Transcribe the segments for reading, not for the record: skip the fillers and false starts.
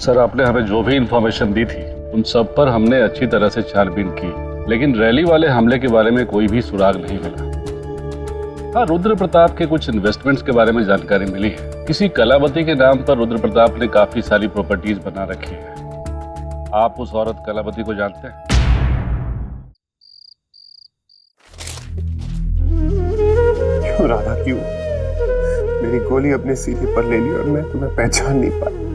Sir, आपने हमें जो भी इंफॉर्मेशन दी थी उन सब पर हमने अच्छी तरह से छानबीन की, लेकिन रैली वाले हमले के बारे में कोई भी सुराग नहीं मिला। हाँ, रुद्र प्रताप के कुछ इन्वेस्टमेंट्स के बारे में जानकारी मिली है। किसी कलावती के नाम पर रुद्र प्रताप ने काफी सारी प्रॉपर्टीज बना रखी है। आप उस औरत कलावती को जानते हैं? क्यों राधा, क्यों? मेरी गोली अपने सीने पर ले ली और मैं तुम्हें पहचान नहीं पाया।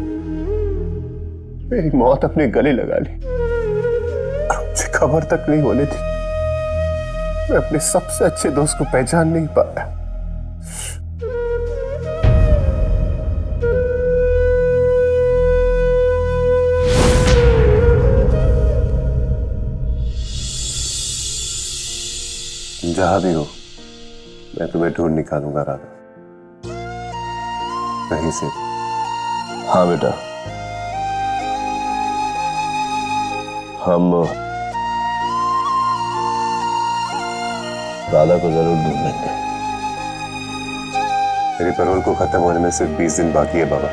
मेरी मौत अपने गले लगा ली, मुझे खबर तक नहीं होने दी। मैं अपने सबसे अच्छे दोस्त को पहचान नहीं पाया। जहां भी हो मैं तुम्हें ढूंढ निकालूंगा राधा, कहीं से। हाँ बेटा, हम राधा को जरूर ढूंढ लेंगे। मेरे पैरोल को खत्म होने में सिर्फ 20 दिन बाकी है बाबा,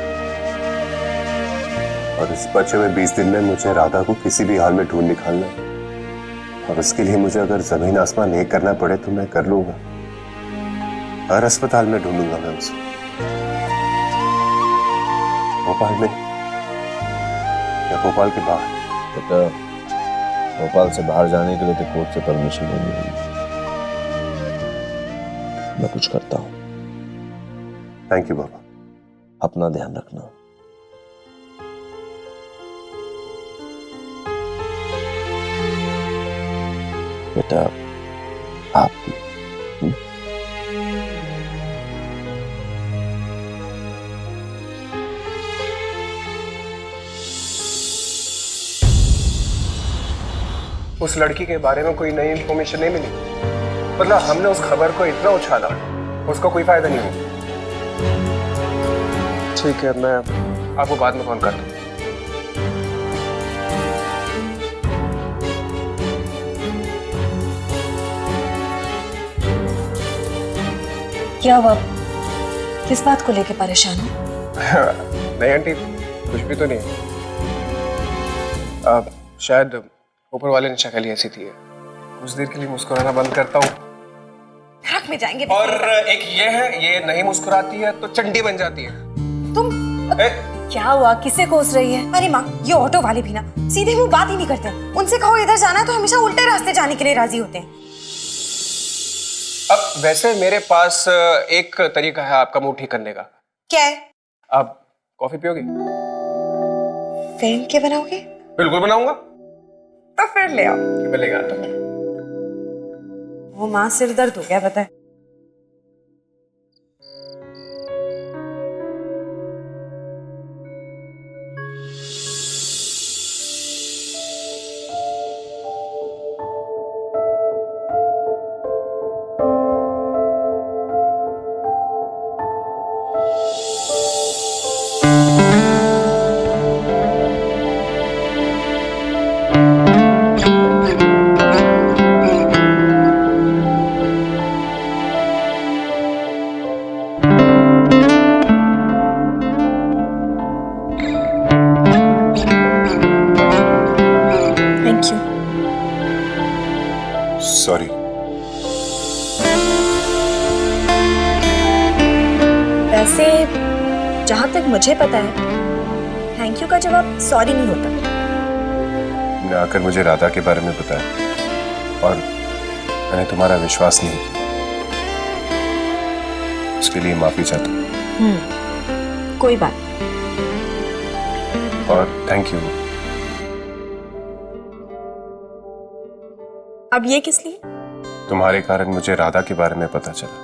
और इस बचे हुए 20 दिन में मुझे राधा को किसी भी हाल में ढूंढ निकालना है। और उसके लिए मुझे अगर जमीन आसमान एक करना पड़े तो मैं कर लूंगा। हर अस्पताल में ढूंढूंगा मैं उसे, भोपाल में या भोपाल के बाहर। बेटा, भोपाल से बाहर जाने के लिए तो कोर्ट से परमिशन लेनी होगी। मैं कुछ करता हूँ। थैंक यू बाबा। अपना ध्यान रखना। बेटा, आप भी। उस लड़की के बारे में कोई नई इंफॉर्मेशन नहीं मिली? मतलब हमने उस खबर को इतना उछाला, उसका कोई फायदा नहीं हुआ। ठीक है, मैं आपको बाद में फोन करता हूँ। क्या हुआ? किस बात को लेके परेशान हो? नहीं आंटी, कुछ भी तो नहीं। शायद ऊपर वाले ने शक्ल ही ऐसी थी है। कुछ देर के लिए मुस्कुराना बंद करता हूँ नरक में जाएंगे। और एक ये है, ये नहीं मुस्कुराती है तो चंडी बन जाती है। तुम क्या हुआ? किसे कोस रही है? अरे माँ, ये ऑटो वाले भी ना सीधे मुंह बात ही नहीं करते। उनसे कहो इधर जाना है तो हमेशा उल्टे रास्ते जाने के लिए राजी होते हैं। अब वैसे मेरे पास एक तरीका है आपका मुंह ठीक करने का। क्या है? आप कॉफी पियोगे? फेंक के बनाओगे? बिल्कुल बनाऊंगा। तो फिर ले आओ। मैं लेकर आता हूँ। वो माँ, सिर दर्द हो गया पता है। सॉरी। वैसे जहां तक मुझे पता है, थैंक यू का जवाब सॉरी नहीं होता। तुमने आकर मुझे राधा के बारे में बताया और मैंने तुम्हारा विश्वास नहीं किया, उसके लिए माफी चाहता हूँ। कोई बात। और थैंक यू। अब ये किस लिए? तुम्हारे कारण मुझे राधा के बारे में पता चला।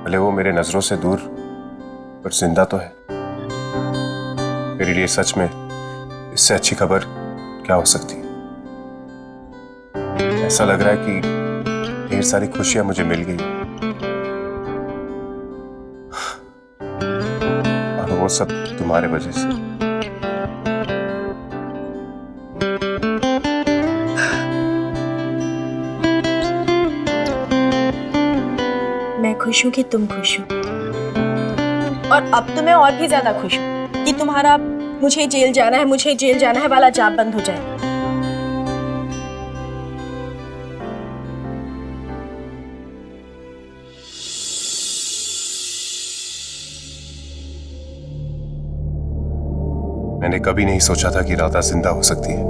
भले वो मेरे नजरों से दूर पर जिंदा तो है। मेरे लिए सच में इससे अच्छी खबर क्या हो सकती है। ऐसा लग रहा है कि ढेर सारी खुशियां मुझे मिल गई और वो सब तुम्हारे वजह से। मैं खुश हूँ कि तुम खुश हो, और अब तो मैं और भी ज्यादा खुश हूँ कि तुम्हारा मुझे जेल जाना है, मुझे जेल जाना है वाला जाप बंद हो जाए। मैंने कभी नहीं सोचा था कि राधा जिंदा हो सकती है।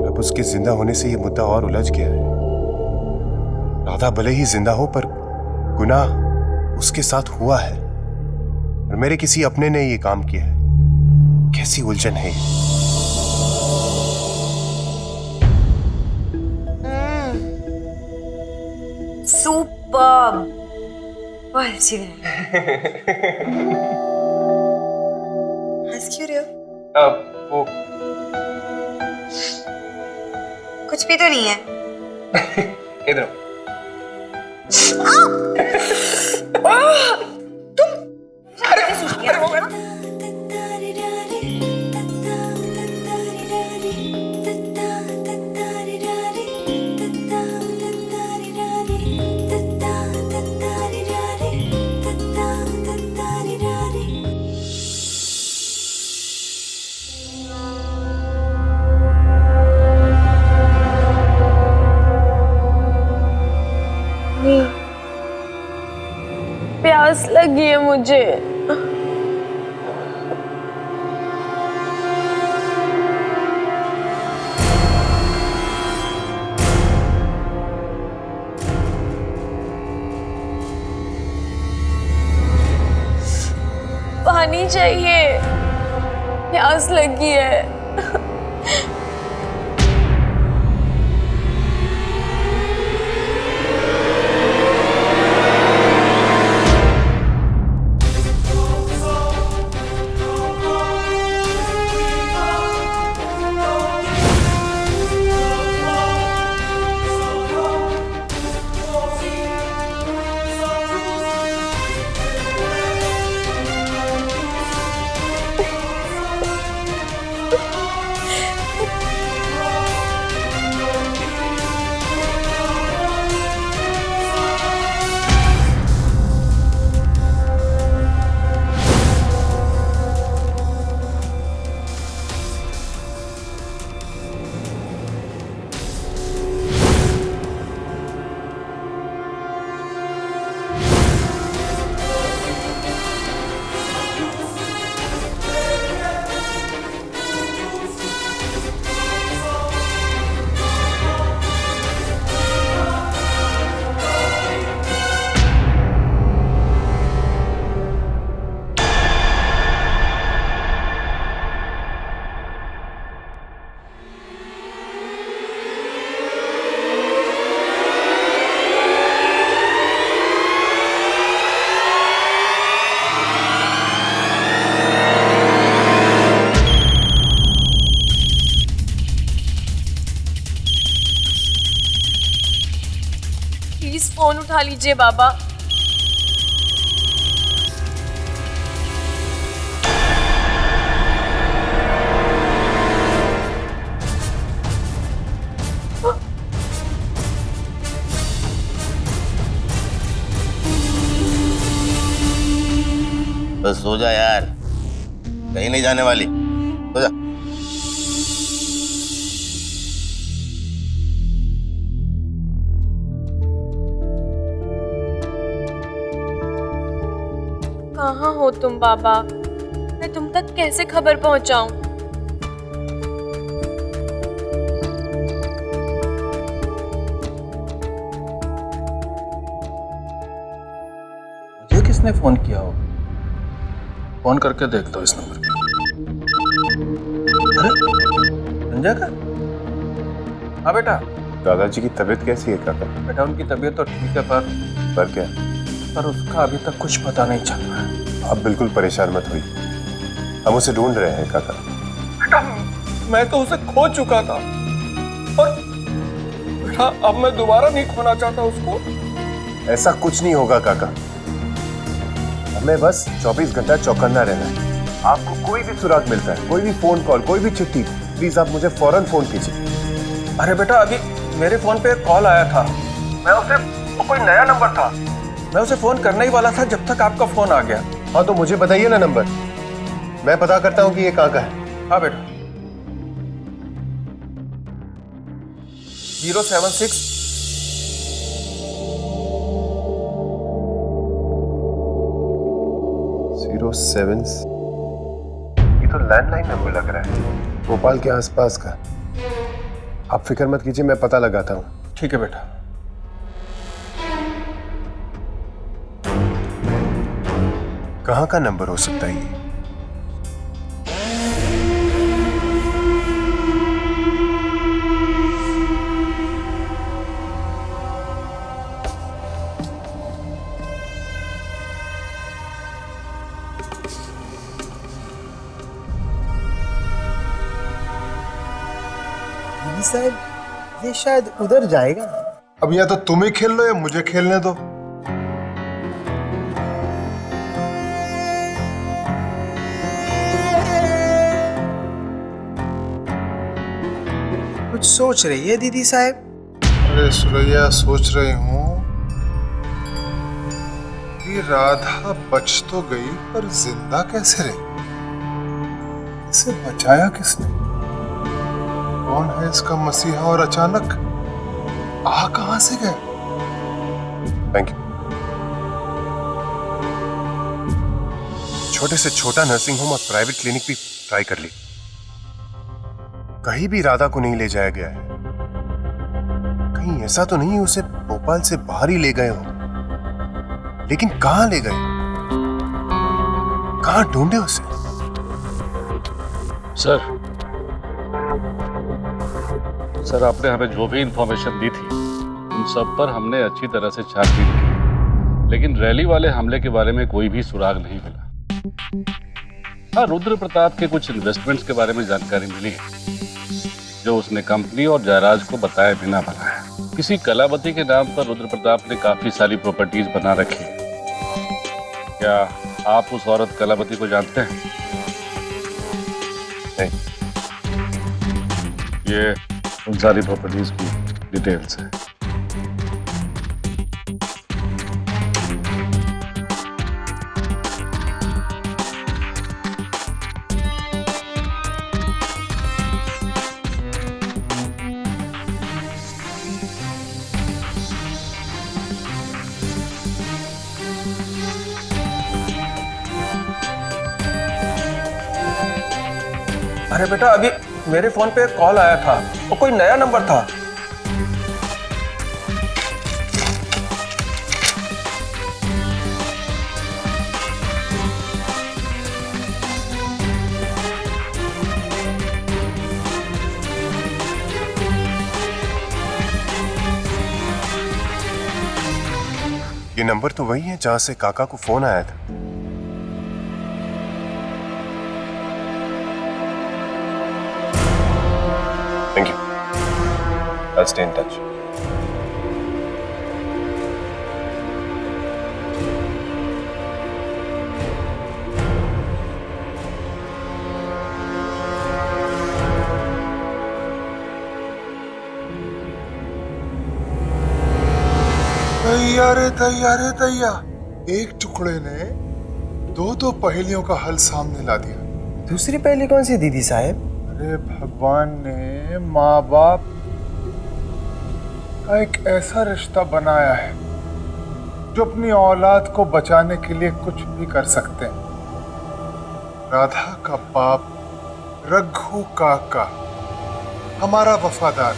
अब उसके जिंदा होने से ये मुद्दा और उलझ गया है। राधा भले ही जिंदा हो पर गुनाह उसके साथ हुआ है और मेरे किसी अपने ने ये काम किया है। कैसी उलझन है ये। सुपर्ब, बहुत अच्छी है। हंस क्यों रहे हो? वो कुछ भी तो नहीं है। इधर प्यास लगी है मुझे। पानी चाहिए, प्यास लगी है। प्लीज फोन उठा लीजिए बाबा। बस सो जा यार, कहीं नहीं जाने वाली, सो जा। कहाँ हो तुम बाबा? मैं तुम तक कैसे खबर पहुंचाऊं? मुझे किसने फोन किया होगा? फोन करके देख लो इस नंबर पे। अरे संजय का? हाँ बेटा। दादाजी की तबीयत कैसी है काका? बेटा उनकी तबीयत तो ठीक है, पर क्या? पर उसका अभी तक कुछ पता नहीं चल रहा है। आप बिल्कुल परेशान मत होइए, हम उसे ढूंढ रहे हैं काका। बेटा मैं तो उसे खो चुका था और बेटा अब मैं दोबारा नहीं खोना चाहता उसको। ऐसा कुछ नहीं होगा काका, हमें बस 24 घंटा चौकन्ना रहना है। आपको कोई भी सुराग मिलता है, कोई भी फोन कॉल, कोई भी चिट्ठी, प्लीज आप मुझे फौरन फोन कीजिए। अरे बेटा अभी मेरे फोन पे एक कॉल आया था, मैं उसे, वो कोई नया नंबर था, मैं उसे फोन करने ही वाला था जब तक आपका फोन आ गया। हाँ तो मुझे बताइए ना नंबर। मैं पता करता हूँ कि ये कहाँ का है। हाँ बेटा। 076 07 ये तो लैंडलाइन नंबर लग रहा है, भोपाल के आसपास का। आप फिक्र मत कीजिए, मैं पता लगाता हूँ। ठीक है बेटा। कहाँ का नंबर हो सकता है ये? साहब ये शायद उधर जाएगा। अब या तो तुम ही खेल लो या मुझे खेलने दो। कुछ सोच रही है दीदी साहब? अरे सुरैया, सोच रही हूँ कि राधा बच तो गई पर जिंदा कैसे रही? इसे बचाया किसने? कौन है इसका मसीहा और अचानक आ कहां से गए? Thank you. छोटे से छोटा नर्सिंग होम और प्राइवेट क्लिनिक भी ट्राई कर ली, कहीं भी राधा को नहीं ले जाया गया है। कहीं ऐसा तो नहीं उसे भोपाल से बाहर ही ले गए हो, लेकिन कहां ले गए? कहां ढूंढे उसे? सर आपने हमें जो भी इंफॉर्मेशन दी थी उन सब पर हमने अच्छी तरह से छानबीन की, लेकिन रैली वाले हमले के बारे में कोई भी सुराग नहीं मिला। हाँ, रुद्र प्रताप के कुछ इन्वेस्टमेंट्स के बारे में जानकारी मिली है जो उसने कंपनी और जयराज को बताए बिना बनाया। किसी कलावती के नाम पर रुद्र प्रताप ने काफी सारी प्रॉपर्टीज बना रखी है। क्या आप उस औरत कलावती को जानते हैं? नहीं। ये उन सारी प्रॉपर्टीज की डिटेल्स है। अरे बेटा, अभी मेरे फोन पे एक कॉल आया था, वो कोई नया नंबर था। ये नंबर तो वही है जहां से काका को फोन आया था। Thank you. I'll stay in touch. दैया, एक टुकड़े ने दो पहेलियों का हल सामने ला दिया। दूसरी पहली कौन सी दीदी साहब? अरे भगवान ने माँ बाप का एक ऐसा रिश्ता बनाया है जो अपनी औलाद को बचाने के लिए कुछ भी कर सकते हैं। राधा का बाप रघु काका हमारा वफादार।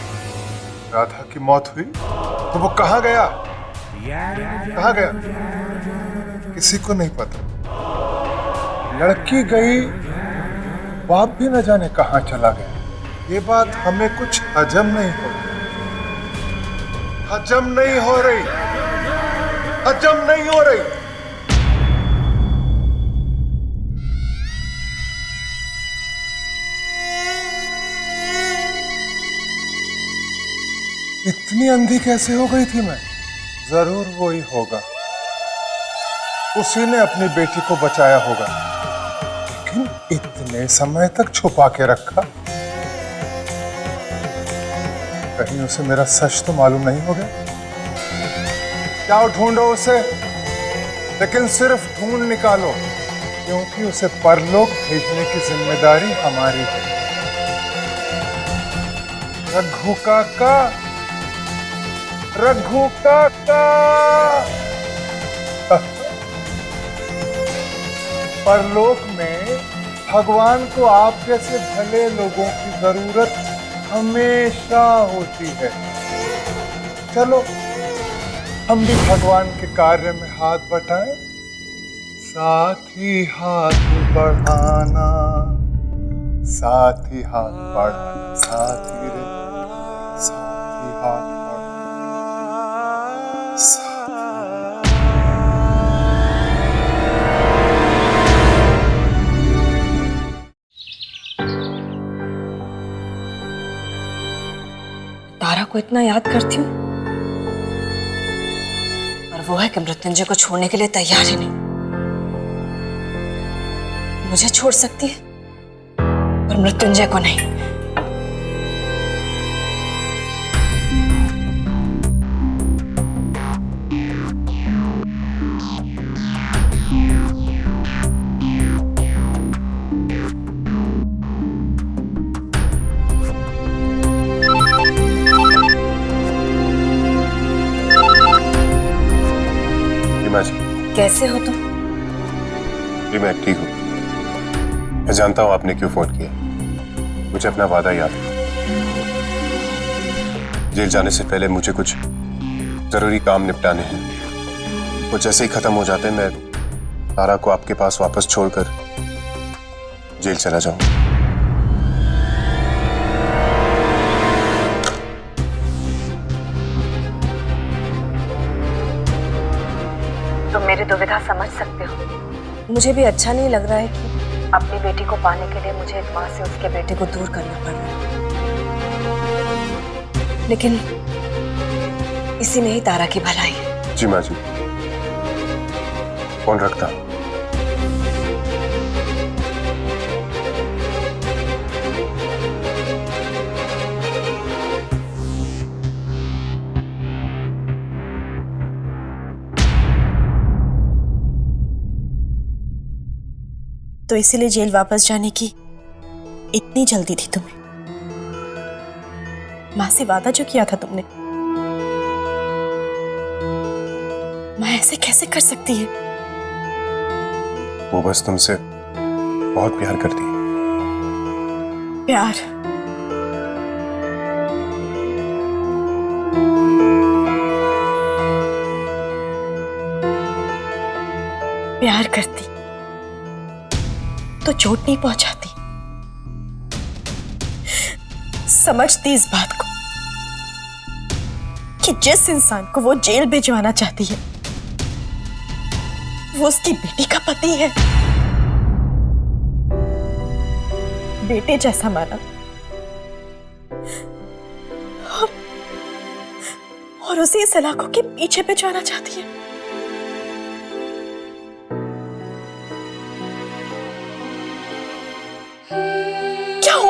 राधा की मौत हुई तो वो कहाँ गया? कहाँ गया किसी को नहीं पता। लड़की गई, बाप भी न जाने कहां चला गया। ये बात हमें कुछ हजम नहीं हो रही, हजम नहीं हो रही, हजम नहीं हो रही। इतनी अंधी कैसे हो गई थी मैं? जरूर वो ही होगा, उसी ने अपनी बेटी को बचाया होगा, लेकिन इतने समय तक छुपा के रखा। कहीं उसे मेरा सच तो मालूम नहीं हो गया? जाओ ढूंढो उसे, लेकिन सिर्फ ढूंढ निकालो, क्योंकि उसे परलोक भेजने की जिम्मेदारी हमारी है। रघु काका, रघु काका। परलोक में भगवान को आप जैसे भले लोगों की जरूरत हमेशा होती है। चलो हम भी भगवान के कार्य में हाथ बटाएं। साथ ही हाथ बढ़ाना, साथ ही हाथ बढ़ाना, साथ ही रे, साथ ही हाथ बढ़ाना, साथ तारा को इतना याद करती हूँ, पर वो है कि मृत्युंजय को छोड़ने के लिए तैयार ही नहीं। मुझे छोड़ सकती है पर मृत्युंजय को नहीं। रीमा जी, कैसे हो तुम? जी मैं ठीक हूँ। मैं जानता हूँ आपने क्यों फोन किया। मुझे अपना वादा याद है। जेल जाने से पहले मुझे कुछ जरूरी काम निपटाने हैं। वो जैसे ही खत्म हो जाते मैं तारा को आपके पास वापस छोड़कर जेल चला जाऊंगा। तुम मेरी दुविधा समझ सकते हो। मुझे भी अच्छा नहीं लग रहा है कि अपनी बेटी को पाने के लिए मुझे एक माँ से उसके बेटे को दूर करना पड़ रहा है, लेकिन इसी में ही तारा की भलाई है। जी माँ जी, फोन रखता। तो इसीलिए जेल वापस जाने की इतनी जल्दी थी तुम्हें? माँ से वादा जो किया था तुमने, माँ ऐसे कैसे कर सकती है? वो बस तुमसे बहुत प्यार करती है। प्यार? प्यार करती तो चोट नहीं पहुंचाती। समझती इस बात को कि जिस इंसान को वो जेल भिजवाना चाहती है वो उसकी बेटी का पति है। बेटे जैसा माना और उसे सलाखों के पीछे भिजवाना चाहती है।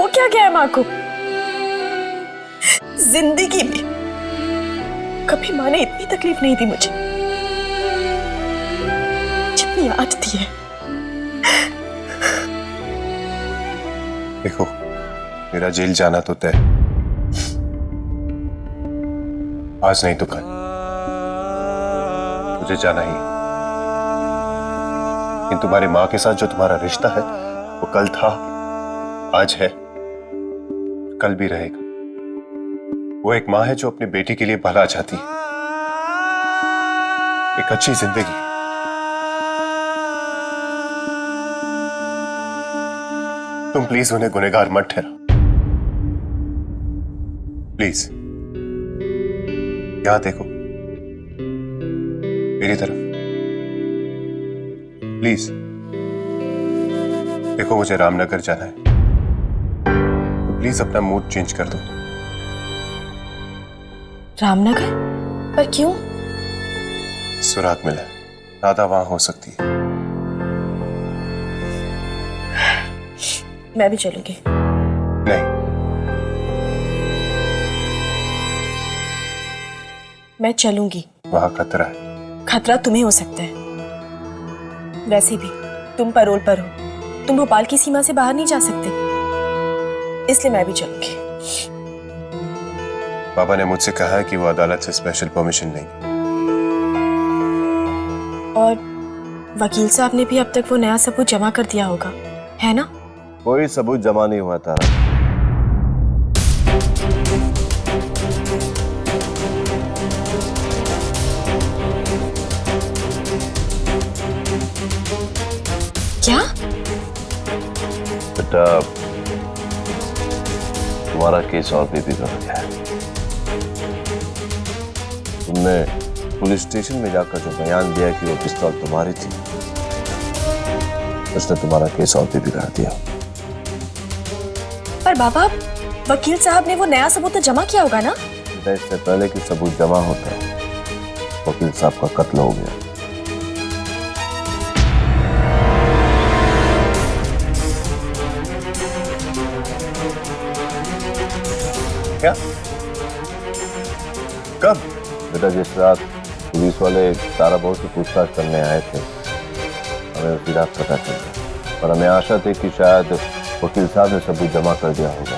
क्या गया है माँ को? जिंदगी में कभी माँ ने इतनी तकलीफ नहीं दी मुझे जितनी आज दी है। देखो, मेरा जेल जाना तो तय, आज नहीं तो कल मुझे जाना ही। लेकिन तुम्हारी माँ के साथ जो तुम्हारा रिश्ता है वो कल था, आज है, कल भी रहेगा। वो एक माँ है जो अपनी बेटी के लिए भला चाहती है, एक अच्छी जिंदगी। तुम प्लीज उन्हें गुनहगार मत ठहराओ, प्लीज। यहां देखो मेरी तरफ, प्लीज देखो। मुझे रामनगर जाना है, प्लीज अपना मूड चेंज कर दो। रामनगर? पर क्यों? सुराग मिला है, राधा वहां हो सकती है। मैं भी चलूंगी। नहीं, मैं चलूंगी। वहां खतरा है। खतरा तुम्हें हो सकता है, वैसे भी तुम पैरोल पर हो, तुम भोपाल की सीमा से बाहर नहीं जा सकते, इसलिए मैं भी चलूंगी। पापा ने मुझसे कहा है कि वो अदालत से स्पेशल परमिशन लेंगे। और वकील साहब ने भी अब तक वो नया सबूत जमा कर दिया होगा, है ना? कोई सबूत जमा नहीं हुआ तारा। क्या? बेटा, तुम्हारा केस और भी बिगड़ गया है। तुमने पुलिस स्टेशन में जाकर जो बयान दिया कि वो पिस्तौल तुम्हारी थी, उसने तुम्हारा केस और भी बिगाड़ दिया। पर बाबा, वकील साहब ने वो नया सबूत तो जमा किया होगा ना? बेटा, इससे पहले कि सबूत जमा होता है, वकील साहब का कत्ल हो गया। क्या? कब? बेटा, जिस रात पुलिस वाले तारा बहू से पूछताछ करने आए थे, हमें उसी रात पता चल गया। पर हमें आशा थी कि शायद वकील साहब ने सबूत जमा कर दिया होगा,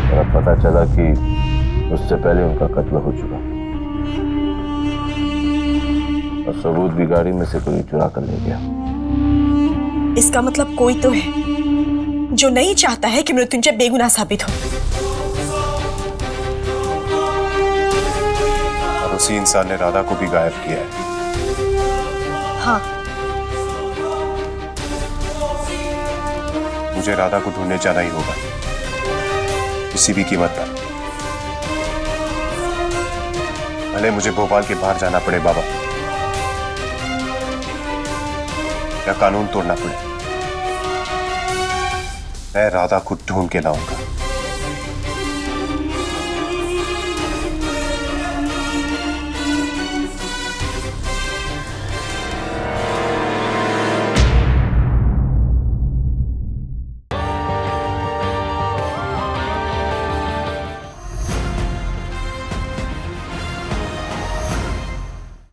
और अब पता चला कि उससे पहले उनका कत्ल हो चुका और सबूत भी गाड़ी में से कोई चुरा कर ले गया। इसका मतलब कोई तो है जो नहीं चाहता है कि मृत्युंजय बेगुनाह साबित हो। और उसी इंसान ने राधा को भी गायब किया है। हाँ, मुझे राधा को ढूंढने जाना ही होगा, किसी भी कीमत पर। भले मुझे भोपाल के बाहर जाना पड़े बाबा, या कानून तोड़ना पड़े, मैं राधा को ढूंढ के लाऊंगा।